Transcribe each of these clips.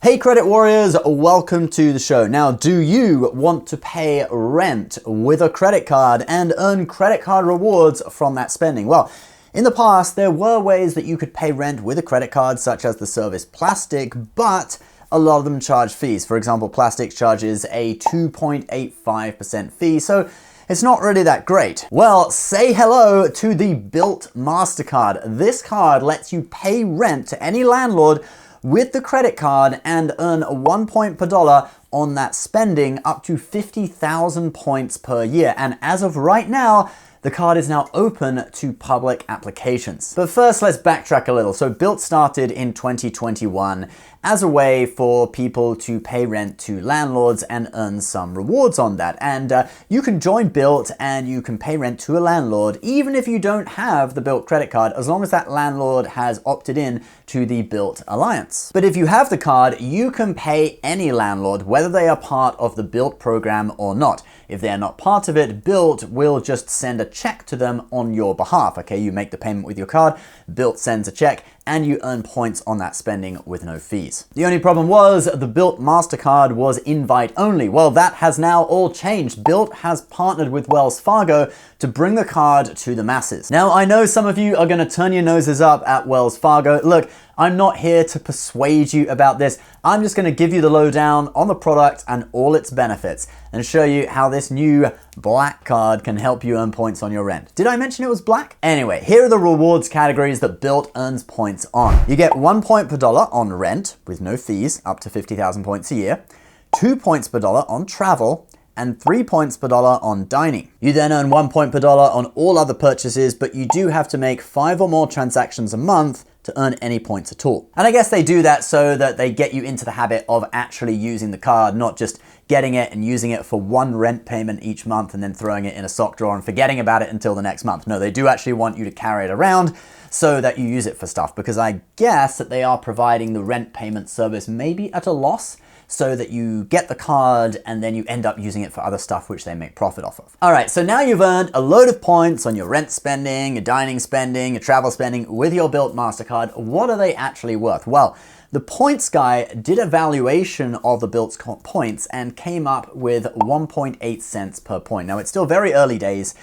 Hey credit warriors, welcome to the show. Now, do you want to pay rent with a credit card and earn credit card rewards from that spending? Well, in the past, there were ways that you could pay rent with a credit card, such as the service Plastic, but a lot of them charge fees. For example, Plastic charges a 2.85% fee, so it's not really that great. Well, say hello to the Bilt Mastercard. This card lets you pay rent to any landlord with the credit card and earn 1 point per dollar on that spending, up to 50,000 points per year. And as of right now, the card is now open to public applications. But first, let's backtrack a little. So Bilt started in 2021 as a way for people to pay rent to landlords and earn some rewards on that. And you can join Bilt and you can pay rent to a landlord even if you don't have the Bilt credit card, as long as that landlord has opted in to the Bilt Alliance. But if you have the card, you can pay any landlord, whether they are part of the Bilt program or not. If they're not part of it, Bilt will just send a check to them on your behalf. Okay, you make the payment with your card, Bilt sends a check, and you earn points on that spending with no fees. The only problem was the Bilt Mastercard was invite only. Well, that has now all changed. Bilt has partnered with Wells Fargo to bring the card to the masses. Now, I know some of you are going to turn your noses up at Wells Fargo. Look, I'm not here to persuade you about this. I'm just going to give you the lowdown on the product and all its benefits and show you how this new black card can help you earn points on your rent. Did I mention it was black? Anyway, here are the rewards categories that Bilt earns points on. You get 1 point per dollar on rent with no fees, up to 50,000 points a year, 2 points per dollar on travel, and 3 points per dollar on dining. You then earn 1 point per dollar on all other purchases, but you do have to make 5 or more transactions a month to earn any points at all. And I guess they do that so that they get you into the habit of actually using the card, not just getting it and using it for one rent payment each month and then throwing it in a sock drawer and forgetting about it until the next month. No, they do actually want you to carry it around so that you use it for stuff, because I guess that they are providing the rent payment service maybe at a loss, so that you get the card and then you end up using it for other stuff which they make profit off of. All right, so now you've earned a load of points on your rent spending, your dining spending, your travel spending with your Bilt Mastercard. What are they actually worth? Well, the points guy did a valuation of the Bilt's points and came up with 1.8 cents per point. Now, it's still very early days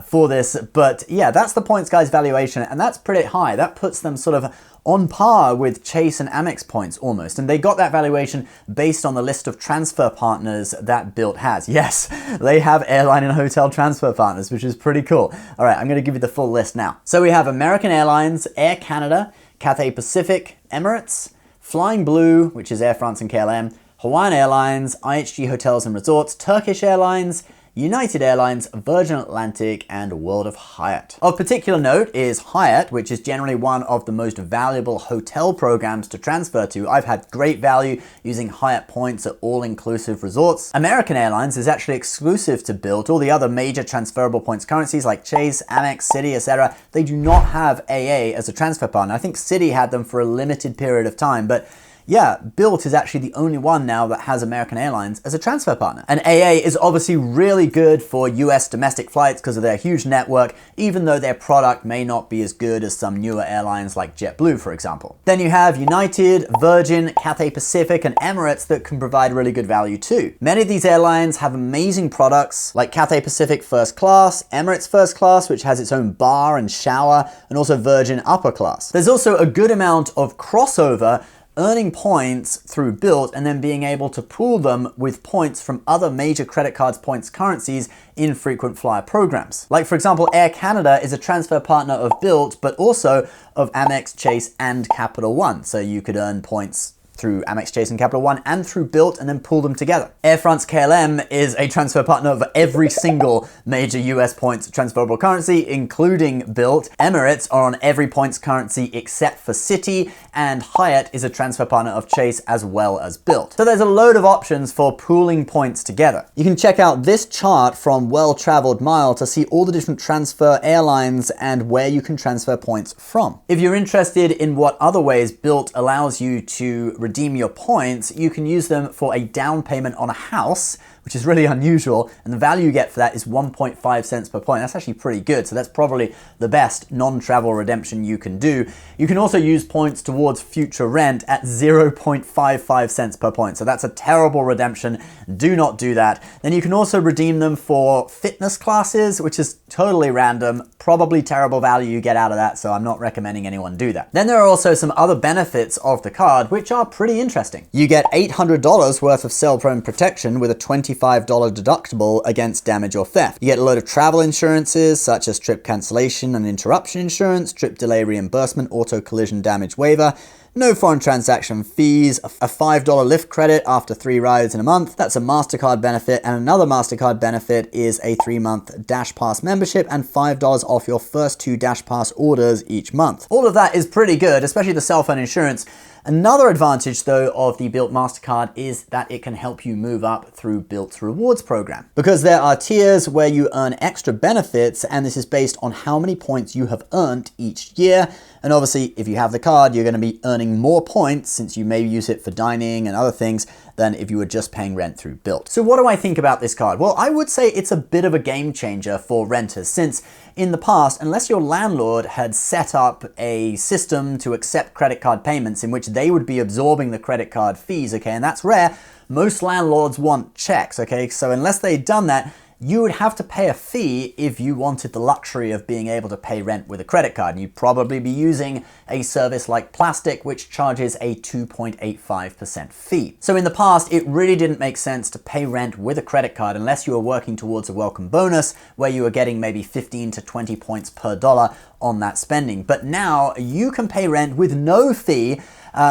for this, but yeah, that's the points guy's valuation, and that's pretty high. That puts them sort of on par with Chase and Amex points almost. And they got that valuation based on the list of transfer partners that Bilt has. Yes, they have airline and hotel transfer partners, which is pretty cool. All right, I'm going to give you the full list now. So we have American Airlines, Air Canada, Cathay Pacific, Emirates, Flying Blue, which is Air France and KLM, Hawaiian Airlines, IHG Hotels and Resorts, Turkish Airlines, United Airlines, Virgin Atlantic, and World of Hyatt. Of particular note is Hyatt, which is generally one of the most valuable hotel programs to transfer to. I've had great value using Hyatt points at all-inclusive resorts. American Airlines is actually exclusive to Bilt. All the other major transferable points currencies like Chase, Amex, Citi, etc., they do not have AA as a transfer partner. I think Citi had them for a limited period of time, but yeah, Bilt is actually the only one now that has American Airlines as a transfer partner. And AA is obviously really good for US domestic flights because of their huge network, even though their product may not be as good as some newer airlines like JetBlue, for example. Then you have United, Virgin, Cathay Pacific, and Emirates that can provide really good value too. Many of these airlines have amazing products like Cathay Pacific First Class, Emirates First Class, which has its own bar and shower, and also Virgin Upper Class. There's also a good amount of crossover earning points through Bilt and then being able to pool them with points from other major credit cards points currencies in frequent flyer programs. Like, for example, Air Canada is a transfer partner of Bilt, but also of Amex, Chase, and Capital One. So you could earn points through Amex, Chase, and Capital One and through Bilt and then pull them together. Air France KLM is a transfer partner of every single major US points transferable currency, including Bilt. Emirates are on every points currency except for Citi, and Hyatt is a transfer partner of Chase as well as Bilt. So there's a load of options for pooling points together. You can check out this chart from Well Traveled Mile to see all the different transfer airlines and where you can transfer points from. If you're interested in what other ways Bilt allows you to redeem your points, you can use them for a down payment on a house, which is really unusual. And the value you get for that is 1.5 cents per point. That's actually pretty good. So that's probably the best non-travel redemption you can do. You can also use points towards future rent at 0.55 cents per point. So that's a terrible redemption. Do not do that. Then you can also redeem them for fitness classes, which is totally random. Probably terrible value you get out of that. So I'm not recommending anyone do that. Then there are also some other benefits of the card, which are pretty interesting. You get $800 worth of sell-prone protection with a $25 deductible against damage or theft. You get a load of travel insurances, such as trip cancellation and interruption insurance, trip delay reimbursement, auto collision damage waiver, no foreign transaction fees, a $5 lift credit after 3 rides in a month. That's a MasterCard benefit. And another MasterCard benefit is a 3-month Dash Pass membership and $5 off your first 2 Dash Pass orders each month. All of that is pretty good, especially the cell phone insurance. Another advantage, though, of the Bilt Mastercard is that it can help you move up through Bilt's rewards program. Because there are tiers where you earn extra benefits, and this is based on how many points you have earned each year. And obviously, if you have the card, you're going to be earning more points since you may use it for dining and other things than if you were just paying rent through Bilt. So what do I think about this card? Well, I would say it's a bit of a game changer for renters, since in the past, unless your landlord had set up a system to accept credit card payments in which they would be absorbing the credit card fees, okay, and that's rare, most landlords want checks, okay, so unless they'd done that, you would have to pay a fee if you wanted the luxury of being able to pay rent with a credit card. And you'd probably be using a service like Plastic, which charges a 2.85% fee. So in the past, it really didn't make sense to pay rent with a credit card unless you were working towards a welcome bonus where you were getting maybe 15 to 20 points per dollar on that spending. But now you can pay rent with no fee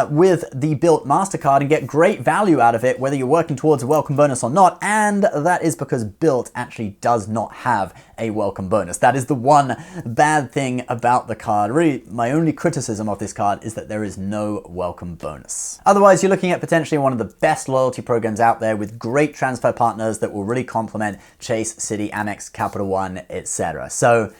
with the Bilt Mastercard and get great value out of it, whether you're working towards a welcome bonus or not. And that is because Bilt actually does not have a welcome bonus. That is the one bad thing about the card. Really, my only criticism of this card is that there is no welcome bonus. Otherwise, you're looking at potentially one of the best loyalty programs out there with great transfer partners that will really complement Chase, Citi, Amex, Capital One, etc. So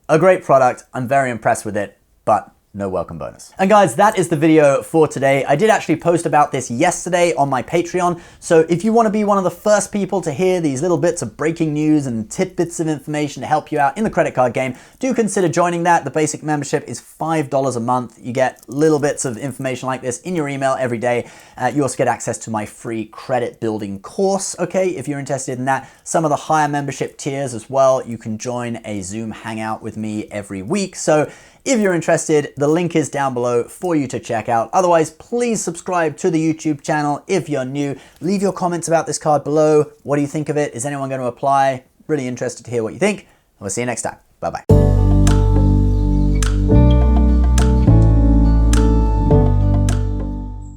a great product. I'm very impressed with it, but no welcome bonus. And guys, that is the video for today. I did actually post about this yesterday on my Patreon. So if you want to be one of the first people to hear these little bits of breaking news and tidbits of information to help you out in the credit card game, do consider joining that. The basic membership is $5 a month. You get little bits of information like this in your email every day. You also get access to my free credit building course, okay, if you're interested in that. Some of the higher membership tiers as well. You can join a Zoom hangout with me every week. So if you're interested, the link is down below for you to check out. Otherwise, please subscribe to the YouTube channel if you're new. Leave your comments about this card below. What do you think of it? Is anyone going to apply? Really interested to hear what you think. We'll see you next time. Bye-bye.